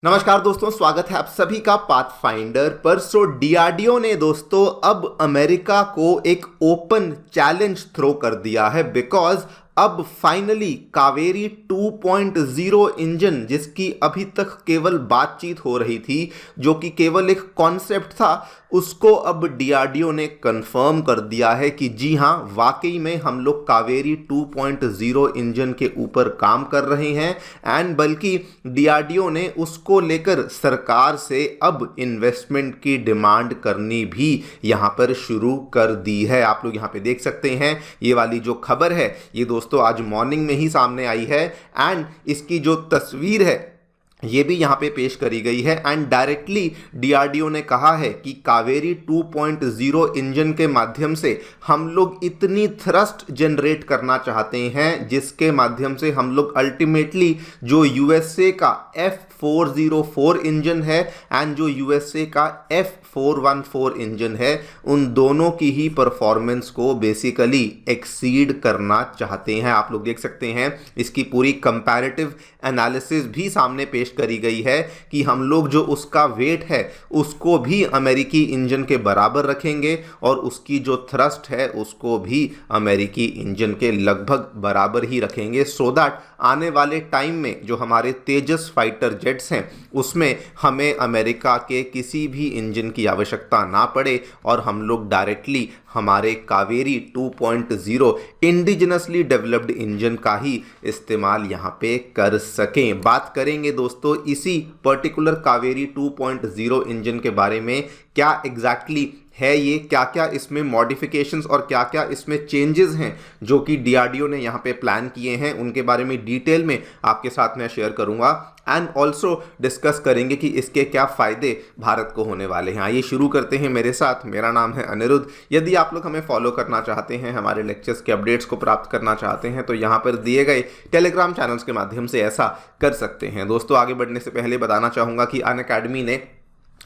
नमस्कार दोस्तों, स्वागत है आप सभी का पाथफाइंडर पर। डीआरडीओ ने दोस्तों अब अमेरिका को एक ओपन चैलेंज थ्रो कर दिया है, बिकॉज अब फाइनली कावेरी 2.0 इंजन, जिसकी अभी तक केवल बातचीत हो रही थी, जो कि केवल एक कॉन्सेप्ट था, उसको अब डीआरडीओ ने कंफर्म कर दिया है कि जी हां, वाकई में हम लोग कावेरी 2.0 इंजन के ऊपर काम कर रहे हैं। एंड बल्कि डीआरडीओ ने उसको लेकर सरकार से अब इन्वेस्टमेंट की डिमांड करनी भी यहां पर शुरू कर दी है। आप लोग यहां पे देख सकते हैं, ये वाली जो खबर है ये दोस्तों आज मॉर्निंग में ही सामने आई है। एंड इसकी जो तस्वीर है ये भी यहाँ पे पेश करी गई है। एंड डायरेक्टली डीआरडीओ ने कहा है कि कावेरी 2.0 इंजन के माध्यम से हम लोग इतनी थ्रस्ट जनरेट करना चाहते हैं जिसके माध्यम से हम लोग अल्टीमेटली जो यूएसए का F404 इंजन है एंड जो यूएसए का F414 इंजन है, उन दोनों की ही परफॉर्मेंस को बेसिकली एक्सीड करना चाहते हैं। आप लोग देख सकते हैं, इसकी पूरी कंपैरेटिव एनालिसिस भी सामने पेश करी गई है कि हम लोग जो उसका वेट है उसको भी अमेरिकी इंजन के बराबर रखेंगे और उसकी जो थ्रस्ट है उसको भी अमेरिकी इंजन के लगभग बराबर ही रखेंगे, सो दैट आने वाले टाइम में जो हमारे तेजस फाइटर जेट्स हैं उसमें हमें अमेरिका के किसी भी इंजन की आवश्यकता ना पड़े और हम लोग डायरेक्टली हमारे कावेरी 2.0 इंडिजिनसली डेवलप्ड इंजन का ही इस्तेमाल यहाँ पे कर सकें। बात करेंगे दोस्तों इसी पर्टिकुलर कावेरी 2.0 इंजन के बारे में, क्या एग्जैक्टली है ये, क्या क्या इसमें मॉडिफिकेशंस और क्या क्या इसमें चेंजेस हैं जो कि डीआरडीओ ने यहाँ पे प्लान किए हैं, उनके बारे में डिटेल में आपके साथ मैं शेयर करूंगा। एंड ऑल्सो डिस्कस करेंगे कि इसके क्या फ़ायदे भारत को होने वाले हैं। आइए शुरू करते हैं मेरे साथ। मेरा नाम है अनिरुद्ध। यदि आप लोग हमें फॉलो करना चाहते हैं, हमारे लेक्चर्स के अपडेट्स को प्राप्त करना चाहते हैं, तो यहाँ पर दिए गए टेलीग्राम चैनल्स के माध्यम से ऐसा कर सकते हैं। दोस्तों आगे बढ़ने से पहले बताना चाहूँगा कि अनअकैडमी ने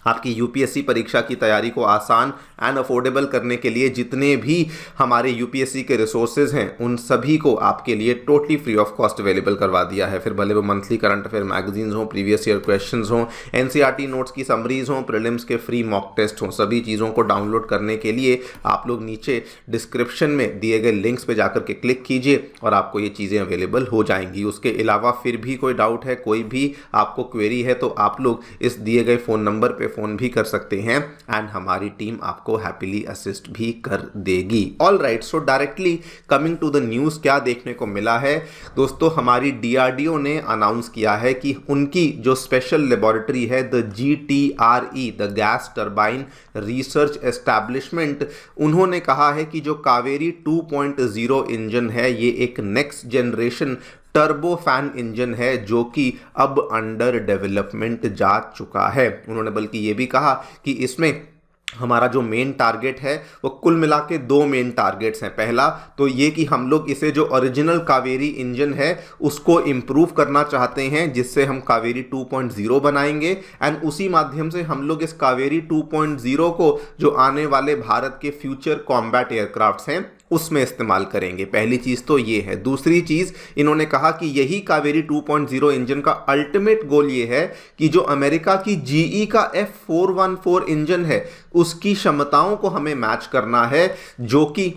आपकी यूपीएससी परीक्षा की तैयारी को आसान एंड अफोर्डेबल करने के लिए जितने भी हमारे यूपीएससी के रिसोर्सेज हैं उन सभी को आपके लिए totally free of cost available करवा दिया है। फिर भले वो मंथली करंट अफेयर मैगजीन्स हों, प्रीवियस ईयर क्वेश्चंस हों, एनसीईआरटी नोट्स की समरीज हों, प्रीलिम्स के फ्री मॉक टेस्ट हों, सभी चीज़ों को डाउनलोड करने के लिए आप लोग नीचे डिस्क्रिप्शन में दिए गए लिंक्स पर जाकर के क्लिक कीजिए और आपको ये चीज़ें अवेलेबल हो जाएंगी। उसके अलावा फिर भी कोई डाउट है, कोई भी आपको क्वेरी है, तो आप लोग इस दिए गए फ़ोन नंबर पर फ़ोन भी कर सकते हैं एंड हमारी टीम आपको हैप्पीली असिस्ट भी कर देगी। All right, so directly coming to the news, क्या देखने को मिला है दोस्तों, हमारी डीआरडीओ ने अनाउंस किया है कि उनकी जो स्पेशल लेबोरेटरी है the GTRE, the gas turbine research establishment, उन्होंने कहा है कि जो कावेरी 2.0 इंजन है ये एक next generation turbo fan engine है जो कि अब अंडर डेवलपमेंट जा चुका है। उन्होंने बल्कि ये भी कहा कि इसमें हमारा जो मेन टारगेट है वो कुल मिला के दो मेन टारगेट्स हैं। पहला तो ये कि हम लोग इसे जो ओरिजिनल कावेरी इंजन है उसको इम्प्रूव करना चाहते हैं, जिससे हम कावेरी 2.0 बनाएंगे एंड उसी माध्यम से हम लोग इस कावेरी 2.0 को जो आने वाले भारत के फ्यूचर कॉम्बैट एयरक्राफ्ट्स हैं उसमें इस्तेमाल करेंगे। पहली चीज़ तो ये है। दूसरी चीज़ इन्होंने कहा कि यही कावेरी 2.0 इंजन का अल्टीमेट गोल ये है कि जो अमेरिका की GE का F414 इंजन है उसकी क्षमताओं को हमें मैच करना है, जो कि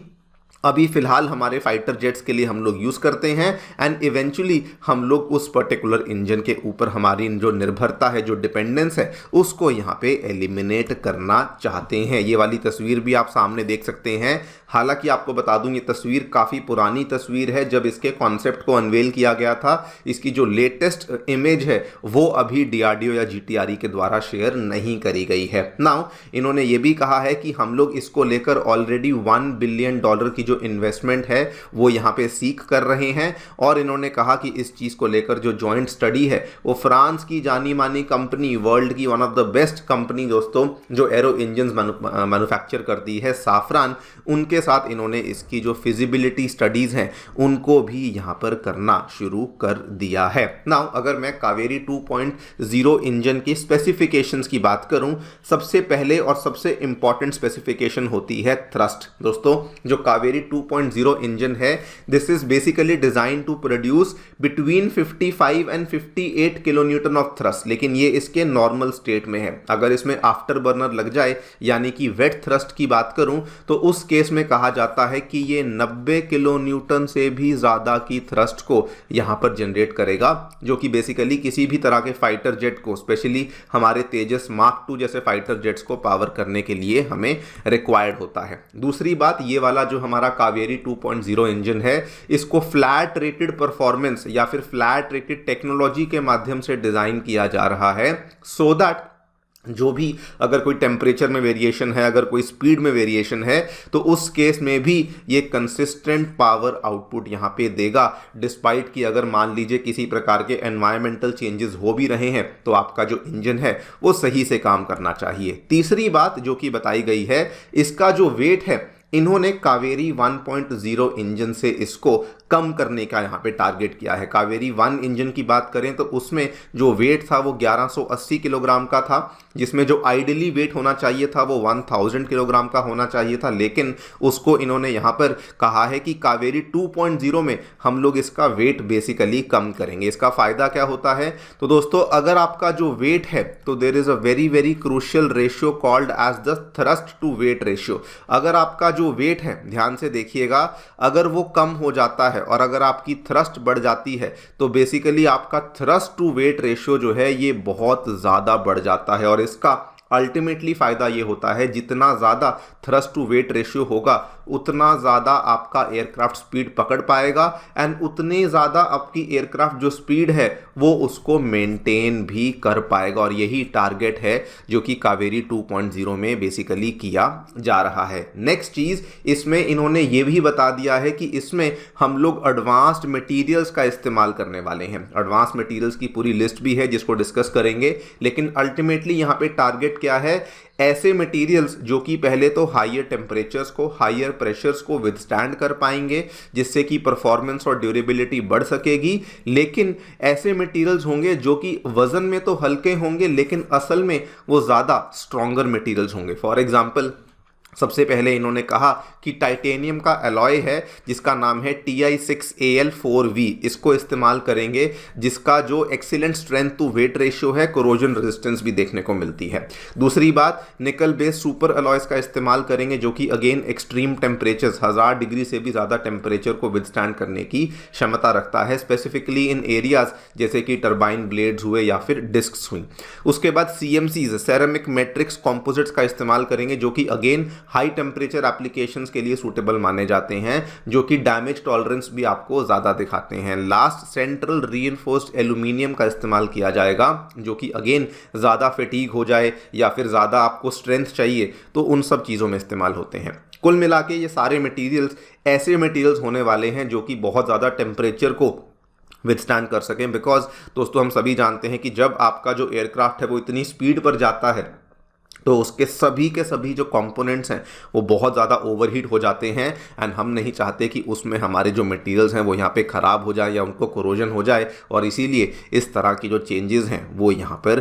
अभी फिलहाल हमारे फाइटर जेट्स के लिए हम लोग यूज़ करते हैं एंड इवेंचुअली हम लोग उस पर्टिकुलर इंजन के ऊपर हमारी जो निर्भरता है, जो डिपेंडेंस है, उसको यहाँ पे एलिमिनेट करना चाहते हैं। ये वाली तस्वीर भी आप सामने देख सकते हैं। हालांकि आपको बता दूं ये तस्वीर काफ़ी पुरानी तस्वीर है, जब इसके कॉन्सेप्ट को अनवेल किया गया था। इसकी जो लेटेस्ट इमेज है वो अभी डीआरडीओ या GTRE के द्वारा शेयर नहीं करी गई है। नाउ इन्होंने ये भी कहा है कि हम लोग इसको लेकर ऑलरेडी $1 बिलियन की जो इन्वेस्टमेंट है वो यहाँ पे सीख कर रहे हैं और इन्होंने कहा कि इस चीज़ को लेकर जो जॉइंट स्टडी है वो फ्रांस की जानी मानी कंपनी, वर्ल्ड की one of the best company दोस्तों, जो एरो इंजन्स मैन्युफैक्चर करती है, साफरान, उनके साथ इन्होंने इसकी जो फिजिबिलिटी स्टडीज़ हैं उनको भी यहाँ पर करना शुरू कर दिया है। नाउ अगर मैं कावेरी 2.0 इंजन की स्पेसिफिकेशंस की बात करूं, सबसे पहले और सबसे इंपॉर्टेंट स्पेसिफिकेशन होती है थ्रस्ट। दोस्तों जो कावेरी कावेरी 2.0 इंजन है, this is basically design to produce between 55 and 58 kilo newton of thrust, लेकिन ये इसके नॉर्मल स्टेट में है। अगर इसमें आफ्टर बर्नर लग जाए यानी कि वेट थ्रस्ट की बात करूं तो उस केस में कहा जाता है कि ये 90 किलो न्यूटन से भी ज्यादा की थ्रस्ट को यहां पर जनरेट करेगा, जो कि बेसिकली किसी भी तरह के फाइटर जेट को, स्पेशली हमारे तेजस मार्क 2 जैसे फाइटर जेट्स को पावर करने के लिए हमें रिक्वायर्ड होता है। दूसरी बात, ये वाला जो हमारा कावेरी 2.0 इंजन है, इसको फ्लैट रेटेड परफॉर्मेंस या फिर फ्लैट रेटेड टेक्नोलॉजी के माध्यम से डिजाइन किया जा रहा है, सो दैट जो भी अगर कोई टेम्परेचर में वेरिएशन है, अगर कोई स्पीड में वेरिएशन है, तो उस केस में भी ये कंसिस्टेंट पावर आउटपुट यहां पे देगा, डिस्पाइट कि अगर मान लीजिए किसी प्रकार के एनवायरमेंटल चेंजेस हो भी रहे हैं तो आपका जो इंजन है वो सही से काम करना चाहिए। तीसरी बात जो कि बताई गई है, इसका जो वेट है, इन्होंने कावेरी 1.0 इंजन से इसको कम करने का यहाँ पे टारगेट किया है। कावेरी 1 इंजन की बात करें तो उसमें जो वेट था वो 1180 किलोग्राम का था, जिसमें जो आइडियली वेट होना चाहिए था वो 1000 किलोग्राम का होना चाहिए था, लेकिन उसको इन्होंने यहाँ पर कहा है कि कावेरी 2.0 में हम लोग इसका वेट बेसिकली कम करेंगे। इसका फायदा क्या होता है, तो दोस्तों अगर आपका जो वेट है तो there is a very very crucial ratio called as the thrust to weight ratio. अगर आपका जो वेट है, ध्यान से देखिएगा, अगर वो कम हो जाता है और अगर आपकी थ्रस्ट बढ़ जाती है तो बेसिकली आपका थ्रस्ट टू वेट रेशियो जो है ये बहुत ज्यादा बढ़ जाता है, और इसका अल्टीमेटली फायदा ये होता है जितना ज्यादा थ्रस्ट टू वेट रेशियो होगा उतना ज्यादा आपका एयरक्राफ्ट स्पीड पकड़ पाएगा एंड उतने ज्यादा आपकी एयरक्राफ्ट जो स्पीड है वो उसको मेंटेन भी कर पाएगा, और यही टारगेट है जो कि कावेरी 2.0 में बेसिकली किया जा रहा है। नेक्स्ट चीज, इसमें इन्होंने ये भी बता दिया है कि इसमें हम लोग एडवांस्ड मटेरियल्स का इस्तेमाल करने वाले हैं। एडवांस मटेरियल्स की पूरी लिस्ट भी है जिसको डिस्कस करेंगे, लेकिन अल्टीमेटली यहां पे टारगेट क्या है, ऐसे मटेरियल्स जो कि पहले तो हायर टेम्परेचर्स को, हायर प्रेशर्स को विदस्टैंड कर पाएंगे, जिससे कि परफॉर्मेंस और ड्यूरेबिलिटी बढ़ सकेगी, लेकिन ऐसे मटेरियल्स होंगे जो कि वजन में तो हल्के होंगे लेकिन असल में वो ज़्यादा स्ट्रॉन्गर मटेरियल्स होंगे। फॉर एग्जाम्पल, सबसे पहले इन्होंने कहा कि टाइटेनियम का अलॉय है जिसका नाम है Ti6Al4V, इसको इस्तेमाल करेंगे, जिसका जो excellent strength to weight ratio है, कोरोजन रेजिस्टेंस भी देखने को मिलती है। दूसरी बात, निकल बेस्ड सुपर अलॉयस का इस्तेमाल करेंगे जो कि अगेन एक्सट्रीम टेम्परेचर्स, 1000 डिग्री से भी ज़्यादा टेम्परेचर को विदस्टैंड करने की क्षमता रखता है, स्पेसिफिकली इन एरियाज जैसे कि टर्बाइन ब्लेड्स हुए या फिर डिस्क्स हुई। उसके बाद CMCs, सेरेमिक मैट्रिक्स कॉम्पोजिट्स का इस्तेमाल करेंगे जो कि अगेन हाई टेम्परेचर एप्लीकेशंस के लिए सूटेबल माने जाते हैं, जो कि डैमेज टॉलरेंस भी आपको ज्यादा दिखाते हैं। लास्ट, सेंट्रल रीइंफोर्स्ड एल्यूमिनियम का इस्तेमाल किया जाएगा जो कि अगेन ज्यादा फटीग हो जाए या फिर ज्यादा आपको स्ट्रेंथ चाहिए तो उन सब चीजों में इस्तेमाल होते हैं। कुल मिला के ये सारे मटेरियल्स ऐसे मटेरियल्स होने वाले हैं जो कि बहुत ज़्यादा टेम्परेचर को विदस्टैंड कर सकें, बिकॉज दोस्तों हम सभी जानते हैं कि जब आपका जो एयरक्राफ्ट है वो इतनी स्पीड पर जाता है तो उसके सभी के सभी जो कंपोनेंट्स हैं वो बहुत ज़्यादा ओवरहीट हो जाते हैं, एंड हम नहीं चाहते कि उसमें हमारे जो मटेरियल्स हैं वो यहाँ पे ख़राब हो जाए या उनको कोरोजन हो जाए, और इसीलिए इस तरह की जो चेंजेस हैं वो यहाँ पर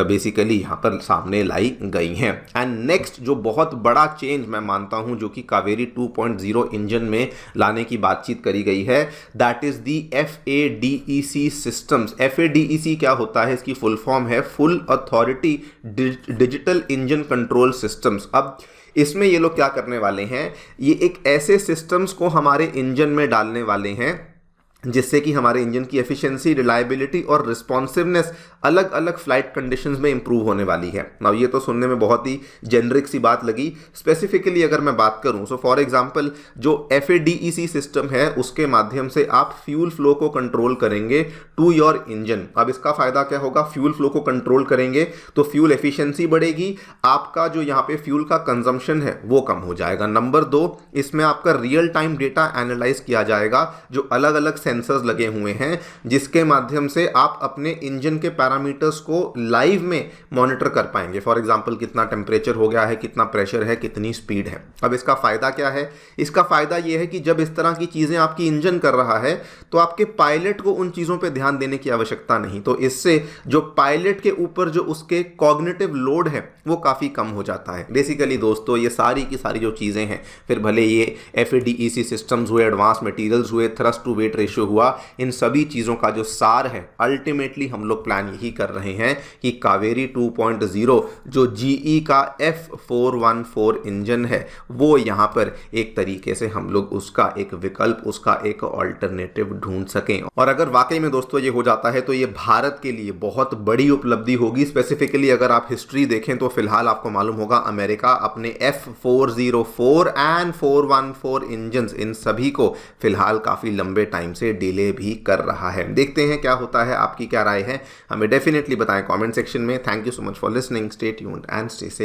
बेसिकली यहाँ पर सामने लाई गई हैं। एंड नेक्स्ट जो बहुत बड़ा चेंज मैं मानता हूँ जो कि कावेरी 2.0 इंजन में लाने की बातचीत करी गई है, that is the FADEC systems. FADEC क्या होता है, इसकी फुल फॉर्म है full authority digital engine control systems. अब इसमें ये लोग क्या करने वाले हैं, ये एक ऐसे सिस्टम्स को हमारे इंजन में डालने वाले हैं जिससे कि हमारे इंजन की एफिशिएंसी, रिलायबिलिटी और रिस्पॉन्सिवनेस अलग अलग फ्लाइट कंडीशंस में इंप्रूव होने वाली है। नाउ ये तो सुनने में बहुत ही जेनरिक सी बात लगी, स्पेसिफिकली अगर मैं बात करूं सो फॉर एग्जांपल जो FADEC सिस्टम है उसके माध्यम से आप फ्यूल फ्लो को कंट्रोल करेंगे टू योर इंजन। अब इसका फायदा क्या होगा, फ्यूल फ्लो को कंट्रोल करेंगे तो फ्यूल एफिशिएंसी बढ़ेगी, आपका जो यहाँ पे फ्यूल का कंजम्पशन है वो कम हो जाएगा। नंबर 2, इसमें आपका रियल टाइम डेटा एनालाइज किया जाएगा, जो अलग अलग सेंसर्स लगे हुए हैं जिसके माध्यम से आप अपने इंजन के पैरामीटर्स को लाइव में मॉनिटर कर पाएंगे। फॉर एग्जांपल कितना टेम्परेचर हो गया है, कितना प्रेशर है, कितनी स्पीड है। अब इसका फायदा क्या है? इसका फायदा यह है कि जब इस तरह की चीजें आपकी इंजन कर रहा है तो आपके पायलट को उन चीजों पे ध्यान देने की आवश्यकता नहीं, तो इससे जो पायलट के ऊपर जो उसके कॉग्निटिव लोड है वो काफी कम हो जाता है। बेसिकली दोस्तों ये सारी की सारी जो चीजें हैं, फिर भले ये FADEC सिस्टम्स हुए, एडवांस मटेरियल्स हुए, थ्रस्ट टू वेट रेशियो हुआ, इन सभी चीजों का जो सार है अल्टीमेटली हम लोग प्लान यही कर रहे हैं कि कावेरी 2.0 जो GE का F414 इंजन है वो यहां पर एक तरीके से हम लोग उसका एक विकल्प, उसका एक ऑल्टरनेटिव ढूंढ सकें। और अगर वाकई में दोस्तों ये हो जाता है तो ये भारत के लिए बहुत बड़ी उपलब्धि होगी। स्पेसिफिकली अगर आप हिस्ट्री देखें तो फिलहाल आपको मालूम होगा अमेरिका अपने F404 एंड 414 इंजन इन सभी को फिलहाल काफी लंबे टाइम से डिले भी कर रहा है। देखते हैं क्या होता है, आपकी क्या राय है, हमें डेफिनेटली बताएं कमेंट सेक्शन में। Thank you so much for listening, stay tuned and stay safe.